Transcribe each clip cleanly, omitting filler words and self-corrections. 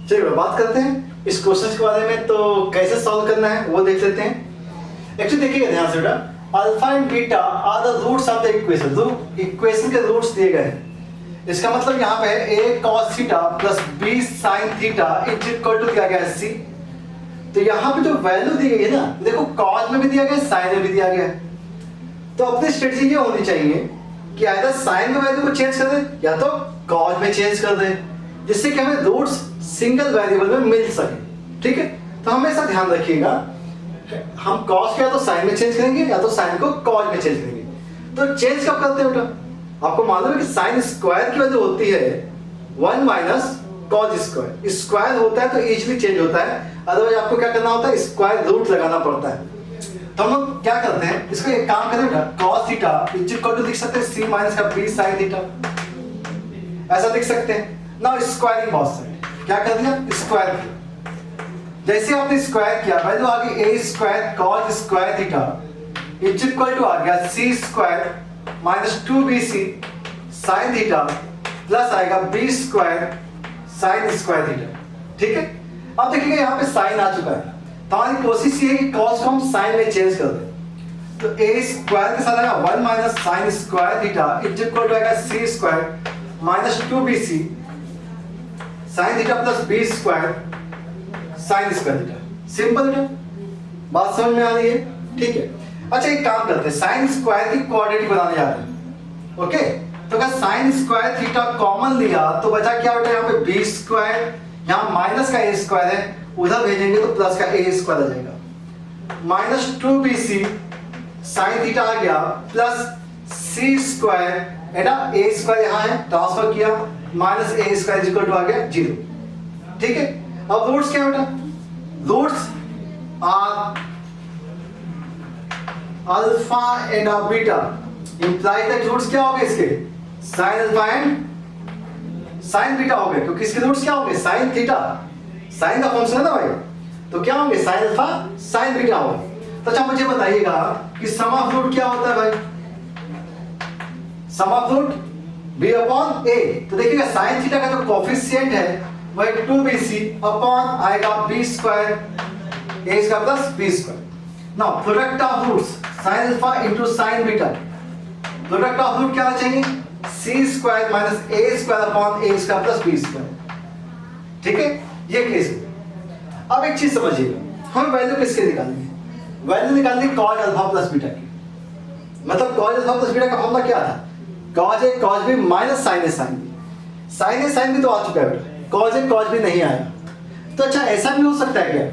चलिए बात करते हैं इस क्वेश्चन के बारे में। तो कैसे सॉल्व करना है वो देख लेते हैं। एक्चुअली देखिएगा ध्यान से बेटा, alpha and beta are the roots of the equation. जो इक्वेशन के रूट्स दिए गए हैं, इसका मतलब यहाँ पे a cos theta plus b sin theta is equal to दिया गया है c। तो यहाँ पे जो वैल्यू दी गई है ना, देखो cos में भी दिया गया है, sin में भी दिया गया है। तो अपनी स्ट्रेटजी ये होनी चाहिए कि आइदर sin के वैल्यू को चेंज कर दे या तो cos में चेंज कर दे, जिससे कि हमें रूट्स सिंगल वेरिएबल में मिल सके। ठीक है, तो हमेशा ध्यान रखिएगा, हम cos को या तो sin में चेंज करेंगे या तो sin को cos में चेंज करेंगे। तो चेंज कब करते हैं बेटा? आपको मालूम है कि साइन स्क्वायर की वैल्यू होती है 1 माइनस कॉस स्क्वायर। स्क्वायर होता है तो इजीली चेंज होता है, अदरवाइज आपको क्या करना होता है, स्क्वायर रूट लगाना पड़ता है। तो हम लोग क्या करते हैं, इसको एक काम करें बेटा, cos theta is equal to लिख सकते हैं c माइनस का b sin थीटा, ऐसा लिख सकते हैं। नाउ स्क्वायरिंग बोथ साइड, क्या कर दिया, स्क्वायर किया। जैसे आपने स्क्वायर किया, वैल्यू आ गई a square cos square theta is equal to आ गया c square minus 2bc sine theta plus आएगा b square sine square theta. ठीक है, अब देखिएगा यहाँ पे साइन आ चुका है, तो हमारी कोशिश ये है कि cos को हम साइन में चेंज कर दें। तो a स्क्वायर के साथ आएगा 1 minus sine square theta is equal to आएगा c square minus 2bc sine theta plus b square sine square theta. Simple बेटा, बात समझ में आ रही है? ठीक है, अच्छा एक काम करते हैं, साइन स्क्वायर की क्वाड्रेटिक बनाने जा रहे हैं। ओके, तो अगर साइन स्क्वायर थीटा कॉमन लिया तो बचा क्या बेटा, यहाँ पे बी स्क्वायर, यहाँ माइनस का ए स्क्वायर है, उधर भेजेंगे तो प्लस का ए स्क्वायर आ जाएगा। माइनस 2bc साइन थीटा आ गया प्लस सी स्क्वायर, बेटा ए स्क्वायर यहाँ है, ट्रांसफर किया, minus A square equal to आ गया 0। ठीक है, अब रूट्स क्या बेटा, roots are alpha and beta, imply that roots क्या होंगे इसके, sine alpha and sine beta हो गए, क्योंकि इसके रूट्स क्या होंगे, साइन थीटा, साइन का फंक्शन है ना भाई, तो क्या होंगे, साइन अल्फा साइन बीटा होंगे। तो अच्छा मुझे बताइएगा कि सम ऑफ रूट क्या होता है भाई, sum of root b upon a। तो देखिएगा साइन थीटा का जो कोफिशिएंट है वह 2bc अपॉन आएगा b स्क्वायर a इसका plus b square. Now product of roots sin alpha into sin beta, product of root क्या होना चाहिए, c square minus a square upon a square plus b square. ठीक है, ये case है। अब एक चीज समझिएगा, हम वैल्यू किसके निकालेंगे, वैल्यू निकालनी cos अल्फा प्लस बीटा की। मतलब cos अल्फा प्लस बीटा का फॉर्मूला क्या था, cos a cos b minus sin a sin b। sin a sin b तो आ चुका है बेटा, cos a cos b नहीं आया। तो अच्छा ऐसा भी हो सकता है क्या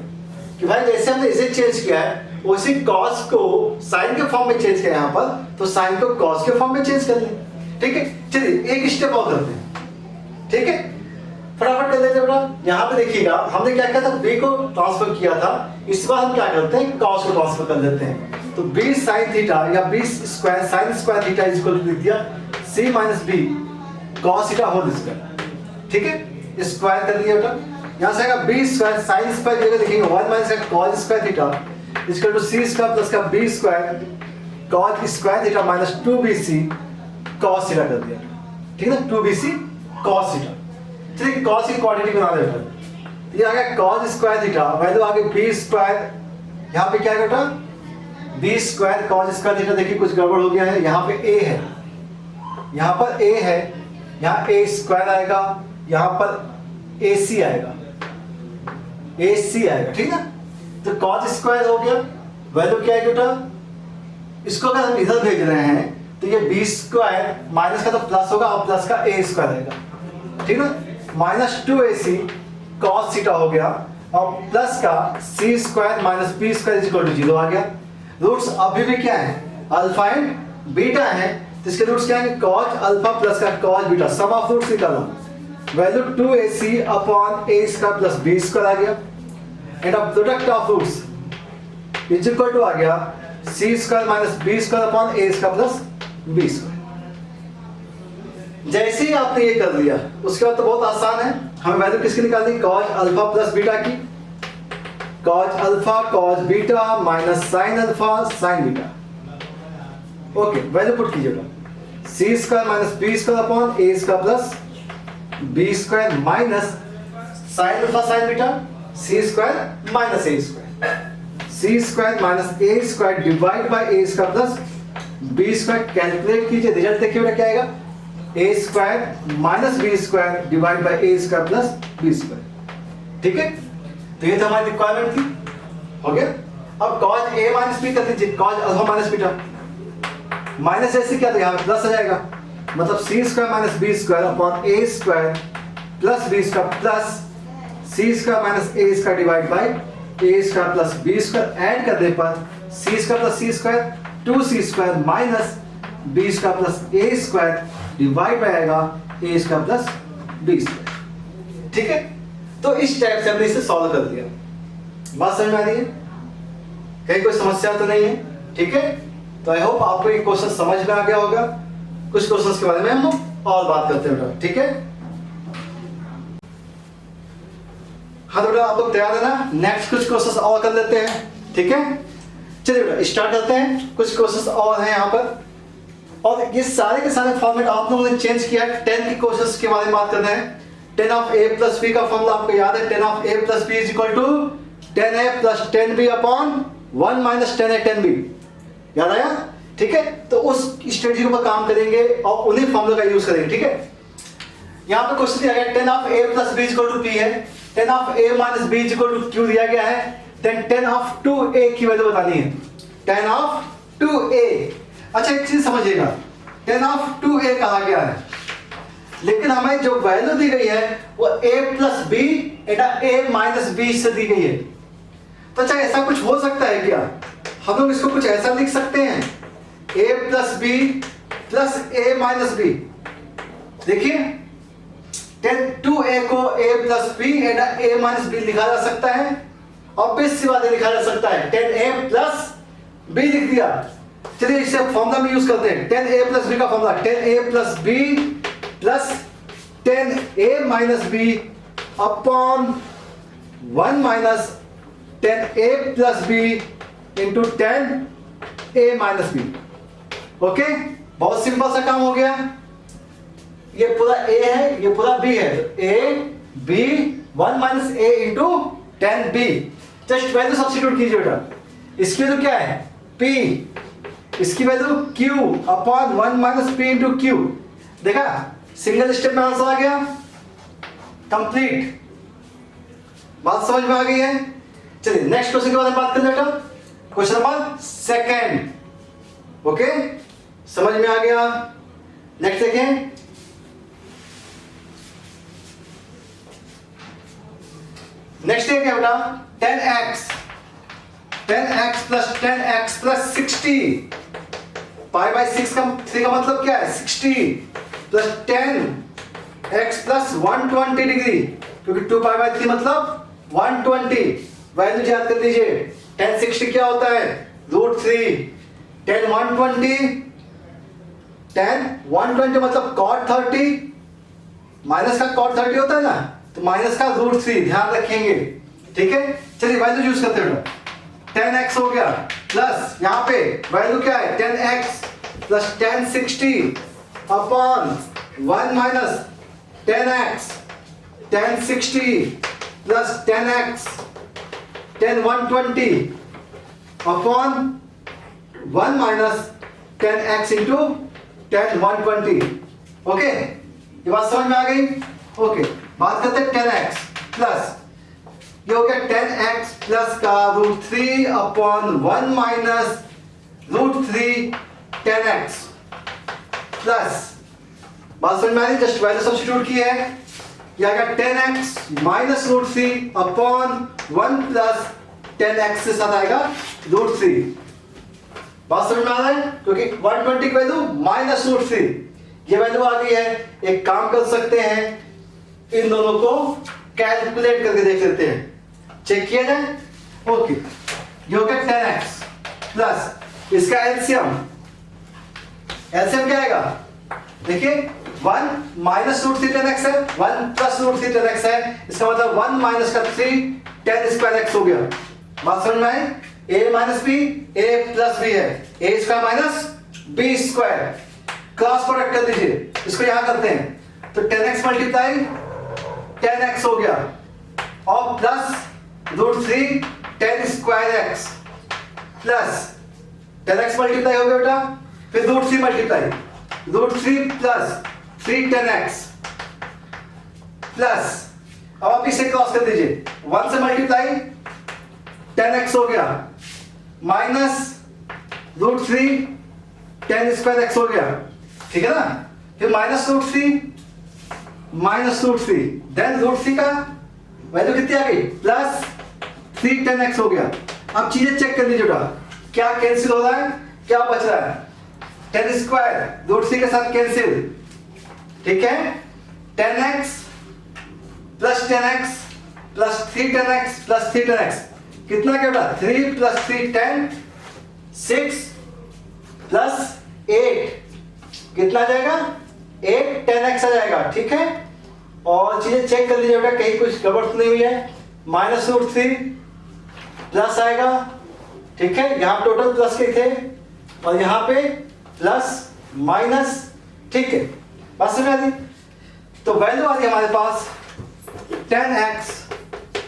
कि भाई जैसे हमने इसे चेंज किया है उसी cos को sin के फॉर्म में चेंज किया यहाँ पर, तो sin को cos के फॉर्म में चेंज कर लें। ठीक है, चलिए एक स्टेप और करते हैं। ठीक है, फटाफट कर लेते हैं बेटा। यहाँ पे देखिएगा हमने क्या किया था, b को ट्रांसफर किया था, इस बार हम क्या करते हैं, cos को ट्रांसफर कर लेते हैं। तो b sin थीटा या b square sin square theta is equal to लिख दिया c minus b cos theta whole square. ठीक है, स्क्वायर कर दिया बेटा, यहाँ से आएगा b स्क्वायर sin स्क्वायर की जगह लिखेंगे 1 minus cos square theta equal to c square plus का b square cos square theta minus 2bc cos theta कर दिया। ठीक है ना, 2bc cos थीटा। चलिए cos की क्वाड्रेटिक बना देते हैं। ये आ गया cos स्क्वायर थीटा, वैल्यू आ गई b स्क्वायर, यहाँ पे क्या है बेटा, b square cos square theta. देखिए कुछ गड़बड़ हो गया है, यहाँ पे a है, यहाँ पर a है, यहाँ a स्क्वायर आएगा, यहाँ पर ac आएगा, ac आएगा। ठीक है, तो cos स्क्वायर हो गया, वैल्यू क्या है बेटा, इसको अगर हम इधर भेज रहे हैं तो ये b स्क्वायर माइनस का तो प्लस होगा और प्लस का a स्क्वायर आएगा। ठीक है, माइनस 2ac cos थीटा हो गया और प्लस का c square minus b square equal to 0 आ गया। रूट्स अभी भी क्या है, अल्फा एंड बीटा है, तो इसके रूट्स क्या है, cos अल्फा प्लस का cos beta. Sum of roots निकालो, value 2ac upon a square plus b square आ गया, and of product of roots is equal to आ गया c square minus b square upon a square plus b square. जैसे ही आपने ये कर लिया उसके बाद तो बहुत आसान है, हमें वैल्यू किसकी निकालनी, cos अल्फा प्लस बीटा की, cos alpha cos beta minus sin alpha sin beta. Okay, value put कीजिएगा, c square minus b square upon a square plus b square minus sine alpha sine beta C square minus A square, C square minus A square divide by A square plus B square. Calculate कीजिए, result देखिए बेटा क्या आएगा, A square minus B square divide by A square plus B square. ठीक है, तो ये तो हमारी रिक्वायरमेंट थी, हो गया। अब cos a माइनस बी कर दीजिए, cos alpha minus beta, minus ऐसे क्या, तो यहाँ पे प्लस आ जाएगा, मतलब C square minus B square upon A square plus B square plus C square minus A square divide by A square plus B square. Add करने पर C square plus C square 2c square minus B square plus A square divide by आएगा A square plus B square. ठीक है, तो इस type से हमने इसे सॉल्व कर दिया। बात समझ में आ रही है, कहीं कोई समस्या तो नहीं है? ठीक है, तो आई होप आपको ये क्वेश्चन समझ में आ गया होगा। कुछ क्वेश्चंस के बारे में हम और बात करते हैं, ठीक है। हाँ तो बेटा आप लोग तैयार है ना, नेक्स्ट कुछ क्वेश्चंस और कर लेते हैं, ठीक है। चलिए बेटा स्टार्ट करते हैं, कुछ क्वेश्चंस और हैं यहाँ पर, और ये सारे के सारे फॉर्मेट आप लोगों ने चेंज किया है। 10 के क्वेश्चंस के बारे में बात करते हैं। 10 ऑफ a प्लस b का फॉर्मूला आपको याद है, 10 of a plus b is equal to 10a plus 10b upon 1 minus 10a 10b, याद आया? ठीक है, तो उस स्ट्रेटजी के ऊपर काम करेंगे और उन्हीं फॉर्मूले का यूज करेंगे, ठीक है। यहाँ पे क्वेश्चन दिया गया 10 of a plus b is equal to p है, 10 of a minus b is equal to q दिया गया है, देन 10 ऑफ 2a की वैल्यू बतानी है, 10 ऑफ 2a। अच्छा एक चीज समझिएगा, 10 ऑफ 2a कहा गया है, लेकिन हमें जो वैल्यू दी गई है वो a plus b Etah a minus b से दी गई है। तो अच्छा ऐसा कुछ हो सकता है क्या, हम लोग इसको कुछ ऐसा लिख सकते हैं, a plus b plus a minus b। देखिए 2a को a plus b Etah a minus b लिखा जा सकता है, ऑब्वियस सी बात है लिखा जा सकता है, 10a प्लस b लिख दिया। चलिए इसे फॉर्मूला में यूज करते हैं, 10a प्लस b का formula 10a plus b plus 10a minus b upon 1 minus 10a plus b into 10a minus b। Okay, बहुत सिंपल सा काम हो गया। ये पूरा a है, ये पूरा b है, तो a b 1 minus a into 10b। Just value substitute कीजिए बेटा, इसकी वैल्यू क्या है p, इसकी value q upon 1 minus p into q। देखा, सिंगल स्टेप में आंसर आ गया, कंप्लीट। बात समझ में आ गई है? चलिए नेक्स्ट क्वेश्चन के बारे में बात कर लेते हैं, क्वेश्चन नंबर 2। ओके, समझ में आ गया। नेक्स्ट देखें, नेक्स्ट है क्या बेटा, 10x plus 10x plus 60, pi by 6 का मतलब क्या है 60 प्लस 10x प्लस 120 डिग्री, क्योंकि 2 पाई बाई 3 मतलब 120। वैल्यू याद कर लीजिए, 10 60 क्या होता है √3, 10 120, 10 120 मतलब cot 30, माइनस का cot 30 होता है ना, तो माइनस का √3 ध्यान रखेंगे, ठीक है। चलिए वैल्यू यूज करते हैं, 10x हो गया प्लस यहाँ पे वैल्यू क्या है 10x plus 1060 upon 1 minus 10x 1060 plus 10x 10 120 upon 1 minus 10x into 10 120। Okay, ये बात समझ में आ गई? ओके, बात करते हैं 10x प्लस, ये हो गया 10x प्लस का √3 अपॉन 1 माइनस √3 10x प्लस, बात समझ में आ रही? जस्ट वैल्यू सब्स्टिट्यूट की है, ये आ गया 10x minus √3 upon 1 plus 10x के साथ आएगा √3। बात समझ में आ रहा है? क्योंकि 120 की वैल्यू माइनस √3, ये वैल्यू आ गई है। एक काम कर सकते हैं, इन दोनों को कैलकुलेट करके देख लेते हैं, चेक किया जाए। ओके, ये हो गया 10x प्लस इसका एलसीएम क्या आएगा, देखिए 1 माइनस √3 10x है, 1 प्लस √3 10x है, इसका मतलब 1 माइनस का 3 10 स्क्वायर x हो गया। बात समझ में आई? a minus b a plus b है, a square minus b square, cross product कर दीजिए, इसको यहां करते हैं, तो 10x मल्टीप्लाई 10x हो गया और plus √3 tan square x plus tan x multiply हो गया बेटा, फिर √3 multiply √3 plus 3 tan x plus, अब आप इसे क्रॉस कर दीजिए, 1 से मल्टीप्लाई tan x हो गया माइनस √3 tan स्क्वायर x हो गया, ठीक है ना, फिर माइनस √3 देन √3 का वैल्यू कितनी आ गई प्लस 3 tan x हो गया। अब चीजें चेक कर लीजिए बेटा, क्या कैंसिल हो रहा है, क्या बच रहा है, tan स्क्वायर √3 के साथ कैंसिल, ठीक है, tan x plus 3 tan x plus 3 tan x कितना क्या बेटा, 3 प्लस 3 10 6 प्लस 8 कितना आ जाएगा, 8 tan x आ जाएगा, ठीक है। और चीजें चेक कर लीजिए बेटा, कहीं कुछ गड़बड़ तो नहीं हुई है, माइनस √3 प्लस आएगा, ठीक है, यहां टोटल प्लस के थे और यहां पे प्लस माइनस, ठीक है, बात समझ आ गई। तो वैल्यू आ गई हमारे पास tan x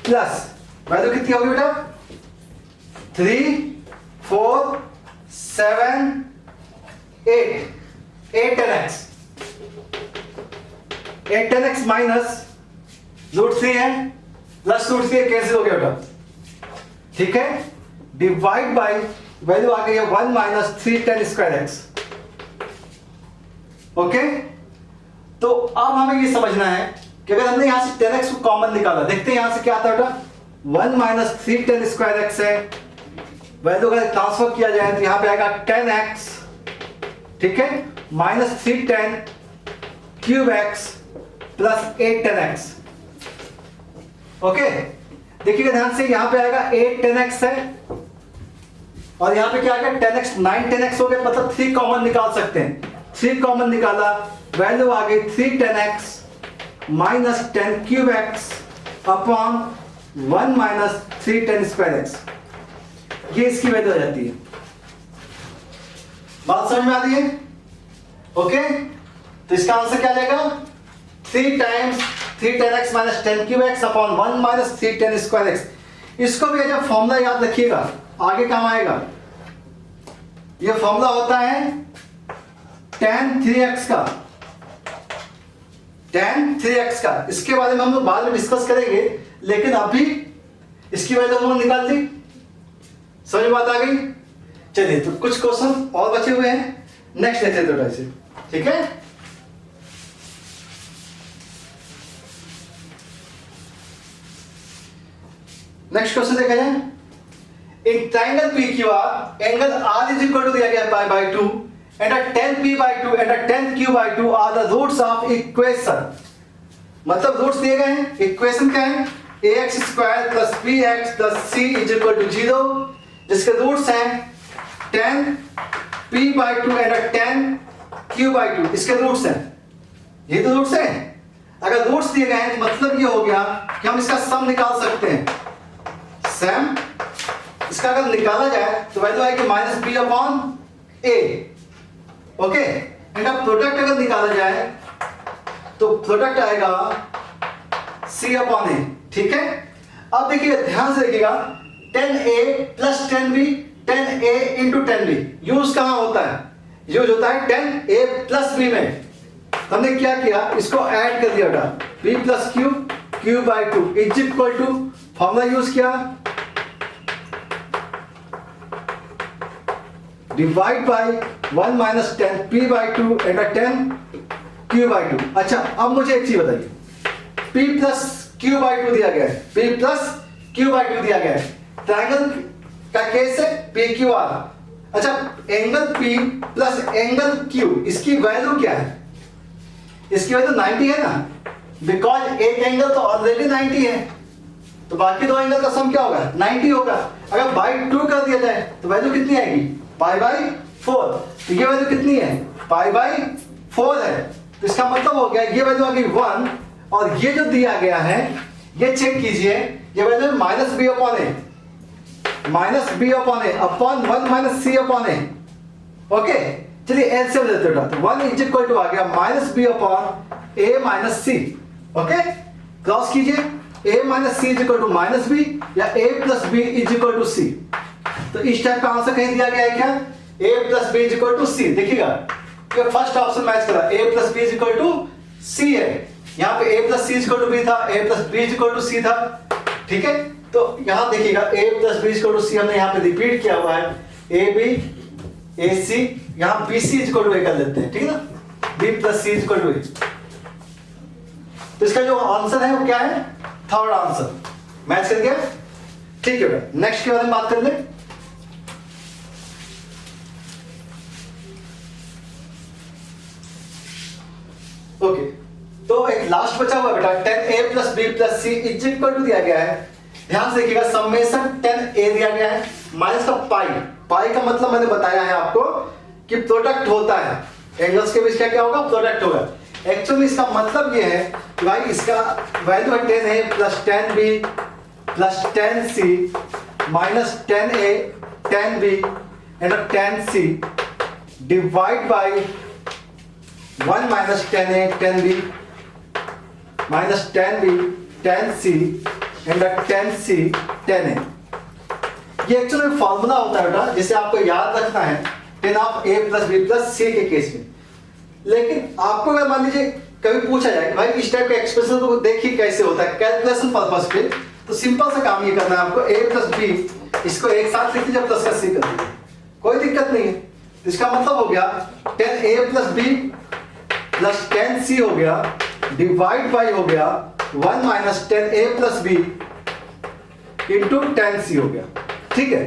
प्लस वैल्यू कितनी होगी बेटा, 3 4 7 8 tan x, 8 tan x minus √3 है प्लस √3 कैंसिल हो गया बेटा, ठीक है, डिवाइड बाय वैल्यू आ गई है 1 minus 3 tan square x, okay. तो अब हमें ये समझना है कि अगर हमने यहां से tan x को कॉमन निकाला, देखते हैं यहां से क्या आता है बेटा, 1 माइनस 3 tan स्क्वायर x है, वैल्यू अगर ट्रांसफर किया जाए तो यहां पे आएगा tan x, ठीक है, minus 3 tan cube x plus 8 tan x, okay. देखिएगा ध्यान से, यहां पे आएगा 8 tan x है और यहां पे क्या आ गया tan x, 9 tan x हो गया, मतलब 3 कॉमन निकाल सकते हैं, 3 कॉमन निकाला, वैल्यू आ गई 3 tan x minus 10 cube x upon 1 minus 3 tan square x, ये इसकी वैल्यू आ जाती है। बात समझ में आ रही है, ओके। तो इसका आंसर क्या आ जाएगा, 3 times 3 tan x minus 10 cube x upon 1 minus 3 tan square x। इसको भी जब फॉर्मूला याद रखिएगा, आगे काम आएगा। ये फॉर्मूला होता है tan 3x का, tan 3x का, इसके बारे में हम लोग बाद में डिस्कस करेंगे, लेकिन अभी इसकी वैल्यू हम लोग निकाल दी, समझ बात आ गई। चलिए, तो कुछ क्वेश्चन और बचे हुए हैं, नेक्स्ट लेते हैं थोड़ा से, ठीक है। नेक्स्ट क्वेश्चन देखा जाए, in triangle PQR angle R is equal to दिया गया pi by 2 and uh tan P by 2 and uh tan Q by 2 are the roots of equation, मतलब रूट्स दिए गए हैं, इक्वेशन क्या है, ax square plus bx plus c is equal to 0, जिसके roots हैं tan P by 2 and uh tan Q by 2, इसके roots हैं, ये तो रूट्स हैं। अगर रूट्स दिए गए हैं तो मतलब ये हो गया कि हम इसका सम निकाल सकते हैं, सम इसका अगर निकाला जाए तो वैल्यू आएगी minus B upon A, okay. And अब प्रोडक्ट अगर निकाला जाए तो प्रोडक्ट आएगा सी अपॉन ए, ठीक है। अब देखिए ध्यान से देखिएगा, tan a plus tan b, tan a into tan b use कहां होता है, यूज होता है tan a प्लस b में। हमने क्या किया, इसको ऐड कर दिया बेटा, b plus Q, Q by 2 is equal to, formula use किया, divide by 1 minus 10 p by 2 and 10 q by 2। अच्छा, अब मुझे एक चीज बताइए, p प्लस q बाई 2 दिया गया है, p प्लस q बाई 2 दिया गया है, ट्रायंगल का केस है PQR। अच्छा, angle P plus angle Q, इसकी वैल्यू क्या है, इसकी वैल्यू 90 है ना, बिकॉज एक एंगल तो ऑलरेडी 90 है, तो बाकी दो एंगल का सम क्या होगा, 90 होगा। अगर बाई 2 कर दिया जाए तो वैल्यू कितनी आएगी, पाई बाई 4, तो ये वैल्यू कितनी है, पाई बाई 4 है, तो इसका मतलब हो गया ये वैल्यू आ गई 1, और ये जो दिया गया है ये चेक कीजिए, ये value minus B upon A, minus B upon A upon 1 minus C upon A, okay. चलिए एलसीएम लेते हैं, तो 1 इज इक्वल टू आ गया minus B upon A minus C, okay. Cross कीजिए, a minus C is equal to minus B या a plus B is equal to C. तो इस टाइप का आंसर कहीं दिया गया है क्या, a plus B is equal to C. देखिएगा ये फर्स्ट ऑप्शन मैच करा, a plus B is equal to C है, यहाँ पे a plus C is equal to B था, a plus B is equal to C था। ठीक है, तो यहाँ देखिएगा a plus B is equal to C हमने यहाँ पे रिपीट किया हुआ है, ए बी ए सी, यहाँ B C is equal to A कर लेते हैं। ठीक है ना, B plus C is equal to A. तो इसका जो आंसर है वो क्या है, थर्ड आंसर मैच कर गया। ठीक है भाई, नेक्स्ट के बारे में बात कर ले। ओके, तो एक लास्ट बचा हुआ बेटा 10a plus B plus C is equal to दिया गया है। ध्यान से देखिएगा, समेशन 10a दिया गया है माइनस का पाई। पाई का मतलब मैंने बताया है आपको कि प्रोडक्ट होता है, एंगल्स के बीच क्या क्या होगा, प्रोडक्ट होगा। एक्चुअली इसका मतलब ये है कि भाई इसका वैल्यू है 10a plus 10b plus 10c minus 10a 10b and 10c divide by 1 minus 10a 10b minus 10b 10c and 10c 10a। ये एक्चुअली फॉर्मूला होता है बेटा, जिसे आपको याद रखना है 10 of a plus b plus c के केस में। लेकिन आपको अगर मान लीजिए कभी पूछा जाए भाई इस टाइप के एक्सप्रेशन को देखिए कैसे होता है कैलकुलेशन पर्पस पे, तो सिंपल सा काम ये करना है आपको, a प्लस b इसको एक साथ लिख लीजिए प्लस का c कर दीजिए, कोई दिक्कत नहीं है। तो इसका मतलब हो गया 10a plus b plus 10c हो गया डिवाइड बाई हो गया 1 minus 10a plus b into 10c हो गया। ठीक है,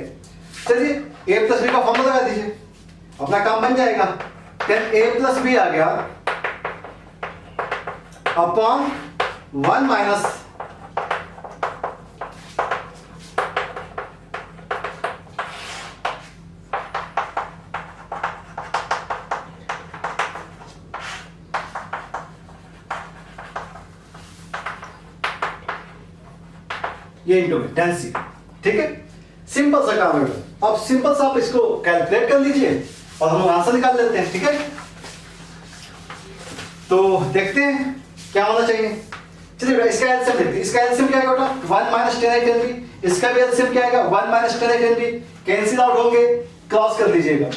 चलिए a प्लस b का फॉर्मूला लगा दीजिए, अपना काम बन जाएगा। 10a प्लस b आ गया अपॉन 1 माइनस ये इंटू 10c। ठीक है, सिंपल सा काम है। अब सिंपल सा आप इसको कैलकुलेट कर लीजिए और हम आंसर निकाल लेते हैं। ठीक है, तो देखते हैं क्या होना चाहिए। चलिए बेटा इसका एलसीएम देखते हैं। इसका एलसीएम क्या आएगा बेटा 1 माइनस 10a 10b। इसका भी एलसीएम क्या आएगा 1 minus 10a 10b। Cancel out होंगे, क्रॉस कर दीजिएगा।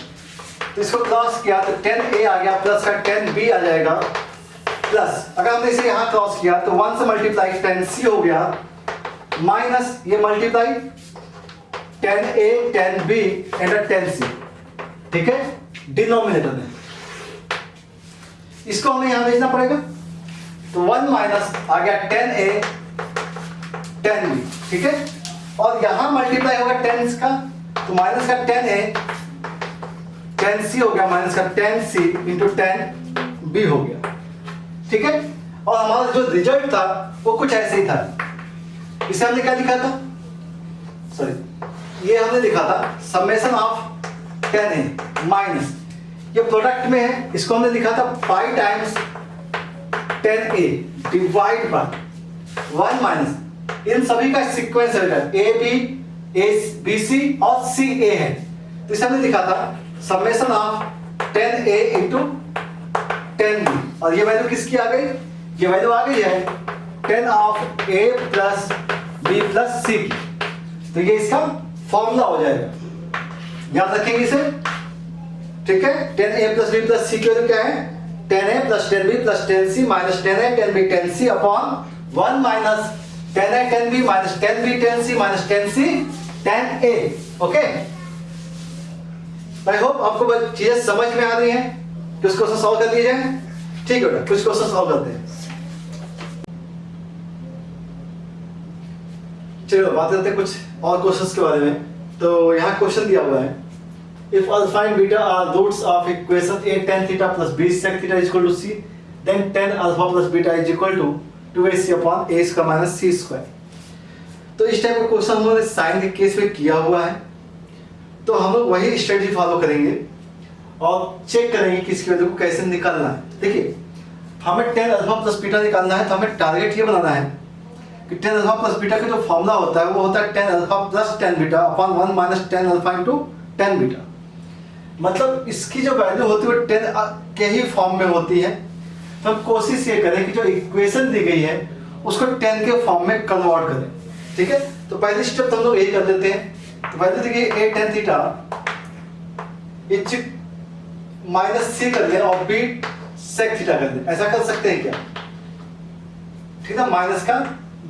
तो इसको क्रॉस किया तो 10a आ गया प्लस का 10b आ जाएगा प्लस, अगर हमने इसे यहाँ क्रॉस किया तो 1 से मल्टीप्लाई 10c हो गया माइनस ये multiply 10a 10b and 10c। ठीक है, डिनोमिनेटर में इसको हमें यहां भेजना पड़ेगा, तो 1 माइनस आ गया 10a 10b। ठीक है, और यहां मल्टीप्लाई होगा 10 का, तो माइनस का 10a 10c हो गया माइनस का 10c इंटू 10b हो गया। ठीक है, और हमारा जो रिजल्ट था वो कुछ ऐसे ही था। इसे हमने क्या लिखा था, सॉरी ये हमने लिखा था समेशन ऑफ 10a माइनस, ये प्रोडक्ट में है, इसको हमने लिखा था pi times 10a divide by 1 minus इन सभी का सीक्वेंस है a b a b c और c a है। तो इसे हमने लिखा था summation of 10a into 10b, और ये वैल्यू किसकी आ गई, ये वैल्यू आ गई है 10 of a plus b plus c की। तो ये इसका फॉर्मूला हो जाएगा, याद रखेंगे इसे। ठीक है, 10a plus b plus c की वैल्यू क्या है 10a plus 10b plus 10c minus 10a 10b 10c upon 1 minus 10a 10b minus 10b 10c minus 10c 10a। Okay, I hope आपको चीजें समझ में आ रही हैं। कुछ क्वेश्चन सॉल्व कर दिए जाए। ठीक है बेटा, कुछ क्वेश्चन सॉल्व करते हैं। चलो बात करते हैं कुछ और क्वेश्चंस के बारे में। तो यहाँ क्वेश्चन दिया हुआ है, if alpha and beta are roots of equation a tan theta plus b sec theta is equal to c, then tan alpha plus beta is equal to 2ac upon a square minus c square। तो इस type का question हम लोगों ने sign के case में किया हुआ है, तो हम लोग वही स्ट्रेटजी फॉलो करेंगे और चेक करेंगे कि इसकी वैल्यू को कैसे निकालना है। देखिए हमें tan अल्फा प्लस बीटा निकालना है, तो हमें टारगेट ये बनाना है कि tan अल्फा प्लस बीटा का जो फॉर्मूला होता है वो होता है tan alpha plus tan beta upon 1 minus tan alpha into tan beta. मतलब इसकी जो वैल्यू होती है वो 10 के ही फॉर्म में होती है। तो हम कोशिश ये करें कि जो इक्वेशन दी गई है उसको 10 के फॉर्म में कन्वर्ट करें। ठीक है, तो पहली स्टेप तो हम लोग यही कर लेते हैं। तो पहले देखिए a tan थीटा माइनस सी कर लें और b sec थीटा कर लें, ऐसा कर सकते हैं क्या? ठीक है, माइनस का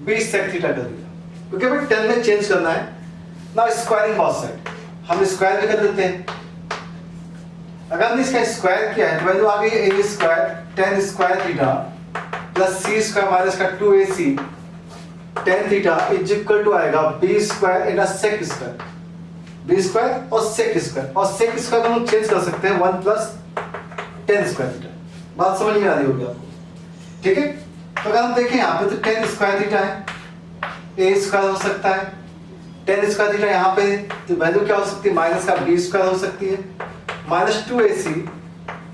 b sec थीटा कर दिया, क्योंकि हमें 10 में चेंज करना है ना। स्क्वायरिंग बोथ साइड, हम स्क्वायर भी कर देते हैं। अगर हमने इसका स्क्वायर किया है तो वैल्यू आ गई a square tan square theta plus c square minus का 2ac tan theta is equal to आएगा b square into sec square, b square और sec स्क्वायर, और sec स्क्वायर को हम चेंज कर सकते हैं 1 प्लस tan स्क्वायर थीटा। बात समझ में आ रही होगी आपको? ठीक है, तो अगर हम देखें यहाँ पे तो tan स्क्वायर थीटा है, a स्क्वायर हो सकता है, tan स्क्वायर थीटा यहाँ पे तो वैल्यू क्या हो सकती है? माइनस का b स्क्वायर हो सकती है, माइनस 2ac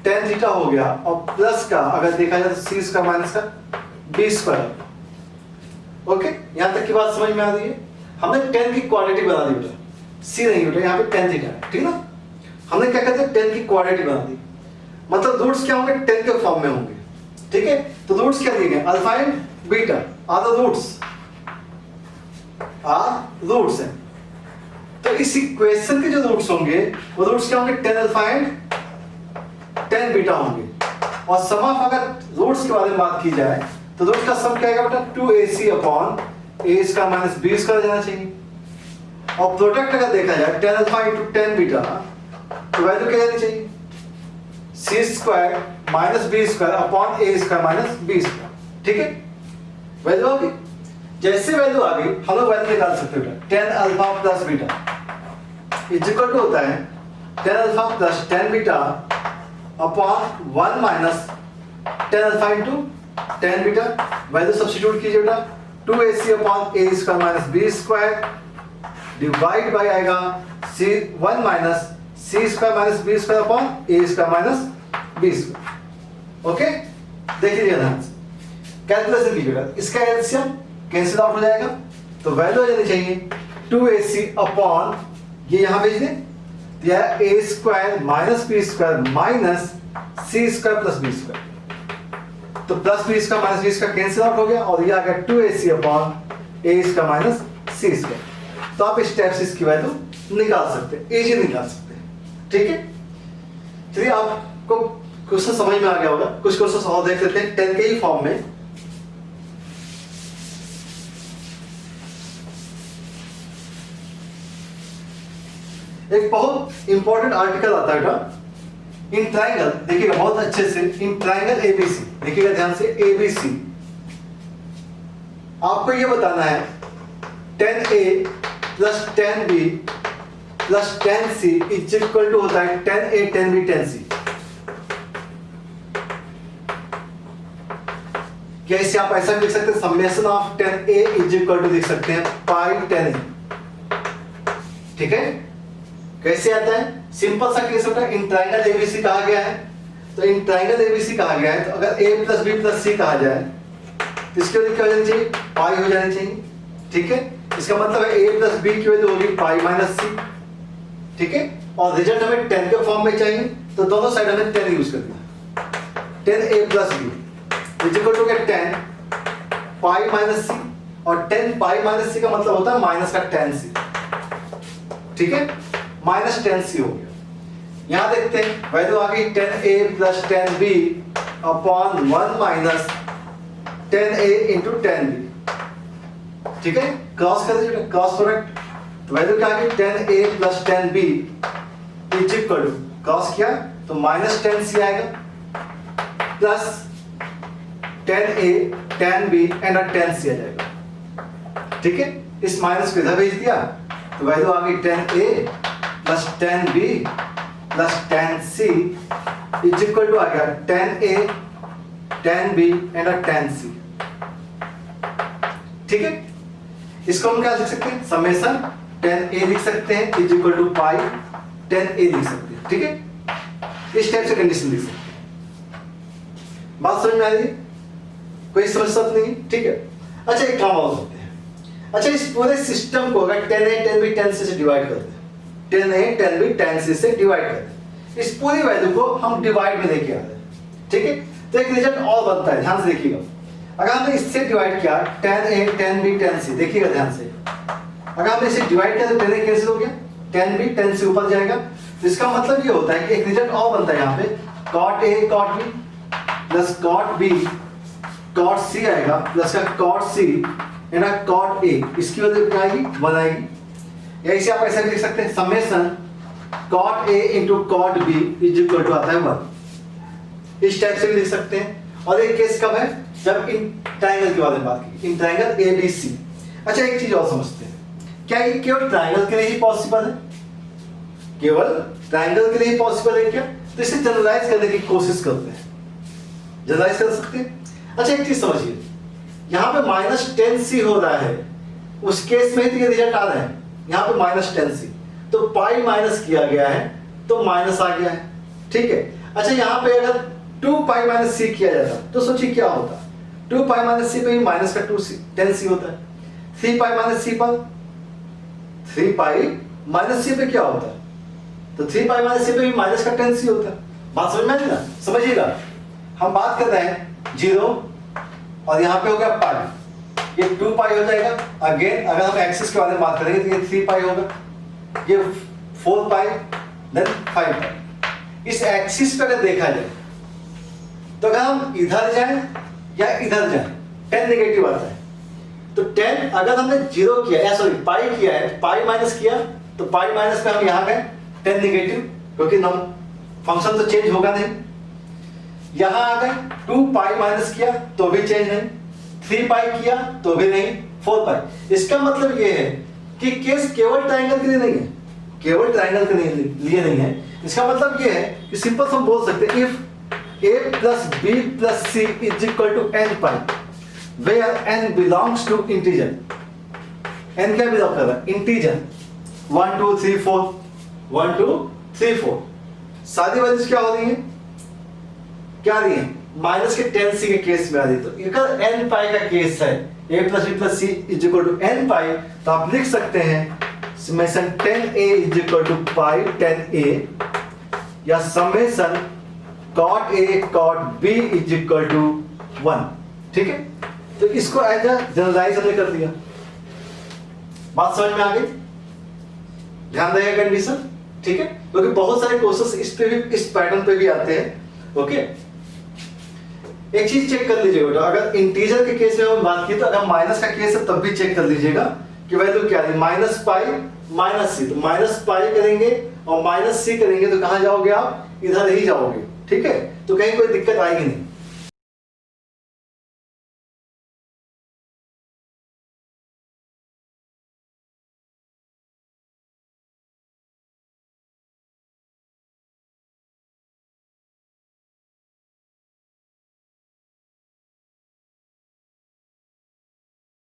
tan थीटा हो गया, और प्लस का अगर देखा जाए तो c स्क्वायर माइनस का b स्क्वायर। ओके, यहाँ तक की बात समझ में आ रही है? हमने tan की क्वाड्रेटिक बना दी बेटा, c नहीं बेटा, यहाँ पे tan थीटा है, ठीक ना। हमने क्या कहते हैं, tan की क्वाड्रेटिक बना दी, मतलब रूट्स क्या होंगे? 10 के फॉर्म में होंगे। ठीक है, तो रूट्स क्या दिए गए? Alpha and beta are the roots हैं। तो इस इक्वेशन के जो रूट्स होंगे वो रूट्स क्या होंगे? 10 अल्फा एंड 10 बीटा होंगे। और सम ऑफ अगर रूट्स के बारे में बात की जाए तो रूट का सम क्या आएगा बेटा? 2ac upon a square minus b square जाना चाहिए। और प्रोडक्ट अगर देखा जाए 10 अल्फा इंटू 10 बीटा तो वैल्यू क्या जानी चाहिए? c square minus b square upon a square minus b square. ठीक है, वैल्यू आ गई। जैसे वैल्यू आ गई हम लोग वैल्यू निकाल सकते हैं। 10 alpha plus beta is equal to होता है 10 alpha plus 10 beta upon 1 minus 10 alpha into 10 beta. Value substitute कीजिए बेटा, 2ac upon a square minus b square divide by आएगा c 1 minus c square minus b square upon a square minus b square. Okay, देखिए ध्यान से calculation कीजिएगा, इसका LCM cancel out हो जाएगा, तो वैल्यू आ जानी चाहिए 2ac अपॉन ये यहां भेज दें, तो यह a square minus b square minus c square plus b square. तो plus b square minus b square cancel out हो गया और ये आ गया 2ac upon a square minus c square. तो आप इस टाइप से इसकी वैल्यू निकाल सकते हैं, इजी निकाल सकते हैं। ठीक है, चलिए आपको क्वेश्चन समझ में आ गया होगा। कुछ क्वेश्चन और देख लेते हैं 10 के ही फॉर्म में। एक बहुत इंपॉर्टेंट आर्टिकल आता है बेटा, इन ट्रायंगल, देखिएगा बहुत अच्छे से, इन ट्रायंगल एबीसी, देखिएगा ध्यान से, एबीसी आपको ये बताना है 10a plus 10b plus 10c is equal to होता है 10a 10b 10c। क्या इससे आप ऐसा लिख सकते हैं, summation of 10a is equal to लिख सकते हैं पाई 10a। ठीक है, कैसे आता है? सिंपल सा केस होता है, इन ट्रायंगल एबीसी कहा गया है, तो इन ट्रायंगल एबीसी कहा गया है, तो अगर a plus b plus c कहा जाए तो इसकी वैल्यू क्या हो जानी चाहिए? पाई हो जानी चाहिए। ठीक है, इसका मतलब है a प्लस b की वैल्यू होगी पाई माइनस c। ठीक है, और रिजल्ट हमें 10 के फॉर्म में चाहिए, तो दोनों साइड हमें 10 यूज कर दिया। 10a plus b is equal to 10 pi minus c, और 10 पाई माइनस c का मतलब होता है माइनस का 10c। ठीक है, माइनस 10c हो गया। यहां देखते हैं वैल्यू आ गई 10a plus 10b upon 1 minus 10a into 10b। ठीक है, क्रॉस कर दीजिए, क्रॉस प्रोडक्ट, तो वैल्यू क्या आ गई 10a plus 10b is equal to, cross किया तो माइनस 10c आएगा plus 10a 10b and 10c आ जाएगा। ठीक है, इस माइनस को इधर भेज दिया तो वैल्यू आ गई 10a plus 10b plus 10c is equal to आ गया 10a 10b एंड 10c। ठीक है, इसको हम क्या लिख सकते हैं? समेशन 10a लिख सकते हैं is equal to pi 10a लिख सकते हैं। ठीक है, इस टाइप से कंडीशन लिख सकते हैं। बात समझ में आ रही है? कोई समस्या नहीं? ठीक है, अच्छा एक काम और करते हैं। अच्छा, इस पूरे सिस्टम को अगर 10a 10b 10c से डिवाइड करते हैं, 10a 10b 10c से डिवाइड करते हैं, इस पूरी वैल्यू को हम डिवाइड में लेके आ रहे हैं। ठीक है, तो एक रिजल्ट और बनता है, ध्यान से देखिएगा। अगर हमने इससे डिवाइड किया 10a 10b 10c, देखिएगा ध्यान से, अगर हमने इसे डिवाइड किया तो 10a कैंसिल हो गया, 10b 10c ऊपर जाएगा, तो इसका मतलब ये होता है कि एक रिजल्ट और बनता है यहाँ पे cot a cot b plus cot b cot c आएगा प्लस का cot c है ना cot a, इसकी वजह क्या आएगी 1 आएगी, या इसे आप ऐसा भी लिख सकते हैं summation cot a into cot b is equal to आता है 1, इस टाइप से भी लिख सकते हैं। और एक केस कब है, जब इन ट्रायंगल के बारे में बात की, इन ट्रायंगल ABC। अच्छा एक चीज और समझते हैं, क्या ये केवल ट्रायंगल के लिए ही पॉसिबल है, केवल ट्रायंगल के लिए ही पॉसिबल है क्या, तो इसे जनरलाइज करने की कोशिश करते हैं, जनरलाइज कर सकते हैं। अच्छा एक चीज समझिए, यहाँ पे -10c हो रहा है, उस केस में तो ये रिजल्ट आ रहा है, यहाँ पे -10c, तो पाई माइनस किया गया है तो माइनस आ गया है, ठीक है। अच्छा यहाँ पे अगर 2 पाई माइनस c किया जाता तो सोचिए क्या होता, 2 पाई माइनस c पे भी माइनस का 10c होता है, 3 पाई माइनस c पर 3 पाई माइनस c पे क्या होता है, तो 3 पाई माइनस c पे भी माइनस का 10c होता है। बात समझ में आई ना, समझिएगा हम बात कर रहे हैं 0 और यहाँ पे हो गया पाई, ये 2 पाई हो जाएगा, अगेन अगर हम एक्सिस के बारे में बात करेंगे तो ये 3 पाई होगा, ये 4 पाई देन 5 पाई। इस एक्सिस पे अगर देखा जाए तो अगर हम इधर जाएं या इधर जाएं 10 नेगेटिव आता है, तो 10 अगर हमने 0 किया या सॉरी पाई किया है, पाई माइनस किया तो पाई माइनस पे हम यहाँ गए 10 नेगेटिव, क्योंकि नम फंक्शन तो चेंज होगा नहीं। यहाँ आ गए 2 पाई माइनस किया तो भी चेंज नहीं, 3 पाई किया तो भी नहीं, 4 पाई। इसका मतलब ये है कि केस केवल ट्रायंगल के लिए नहीं है, केवल ट्रायंगल के लिए नहीं है। इसका मतलब ये है कि सिंपल हम बोल सकते हैं if a plus b plus c is equal to n pi where n belongs to integer, n क्या बिलोंग कर रहा है, इंटीजर 1 2 3 4 1 2 3 4, सारी वैल्यूज क्या हो रही हैं, क्या आ रही है माइनस के 10c के केस में आ रही है। तो अगर n पाई का केस है a plus b plus c is equal to n पाई, तो आप लिख सकते हैं summation 10a is equal to pi 10a या summation cot a cot b is equal to 1, ठीक है। तो इसको एज अ जनरलाइज हमने कर दिया, बात समझ में आ गई, ध्यान रखिएगा कंडीशन, ठीक है, क्योंकि बहुत सारे क्वेश्चंस इस पे भी, इस पैटर्न पे भी आते हैं। ओके एक चीज चेक कर लीजिएगा बेटा, अगर इंटीजर के केस में हम बात की तो अगर माइनस का केस है तब भी चेक कर लीजिएगा कि वैल्यू क्या है, माइनस पाई माइनस सी, तो माइनस पाई करेंगे और माइनस सी करेंगे तो कहां जाओगे आप, इधर ही जाओगे, ठीक है, तो कहीं कोई दिक्कत आएगी नहीं।